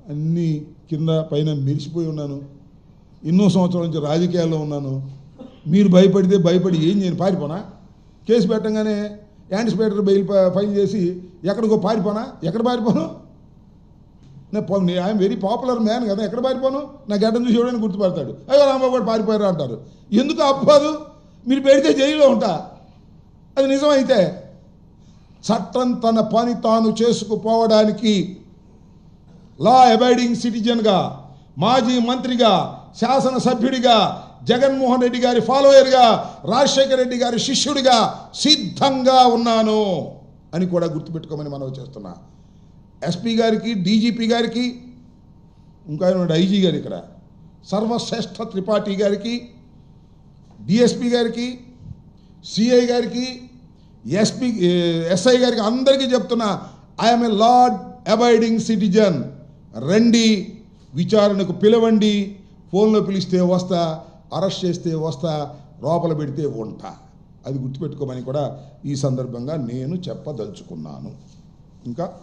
అన్నీ కింద పైన మెరిసిపోయి ఉన్నాను. ఎన్నో సంవత్సరాల నుంచి రాజకీయాల్లో ఉన్నాను. మీరు భయపడితే భయపడి ఏం చేయను, పారిపోనా? కేసు పెట్టంగానే యాంటిసిపేటర్ బెయిల్ ఫైల్ చేసి ఎక్కడికో పారిపోనా? ఎక్కడ పారిపోను? ఐఎమ్ వెరీ పాపులర్ మ్యాన్ కదా, ఎక్కడ పారిపోను? నా గడ్డం చూసి ఎవడని గుర్తుపడతాడు. అయ్యో రాంబాబు కూడా పారిపోయారు అంటారు. ఎందుకు అప్పదు? మీరు పెడితే జైల్లో ఉంటా. అది నిజమైతే చట్టం తన పని తాను చేసుకుపోవడానికి లా అబైడింగ్ సిటిజన్గా, మాజీ మంత్రిగా, శాసనసభ్యుడిగా, జగన్మోహన్ రెడ్డి గారి ఫాలోయర్గా, రాజశేఖర రెడ్డి గారి శిష్యుడిగా సిద్ధంగా ఉన్నాను అని కూడా గుర్తుపెట్టుకోమని మనవి చేస్తున్నా. ఎస్పీ గారికి, డీజీపీ గారికి, ఇంకా ఐజీ గారు, ఇక్కడ సర్వశ్రేష్ఠ త్రిపాఠి గారికి, డిఎస్పీ గారికి, సిఐ గారికి, ఎస్ఐ గారికి అందరికీ చెప్తున్నా, I'm a law abiding citizen. రండి, విచారణకు పిలవండి. ఫోన్లో పిలిస్తే వస్తా, అరెస్ట్ చేస్తే వస్తా, లోపల పెడితే ఉంటా. అది గుర్తుపెట్టుకోమని కూడా ఈ సందర్భంగా నేను చెప్పదలుచుకున్నాను. ఇంకా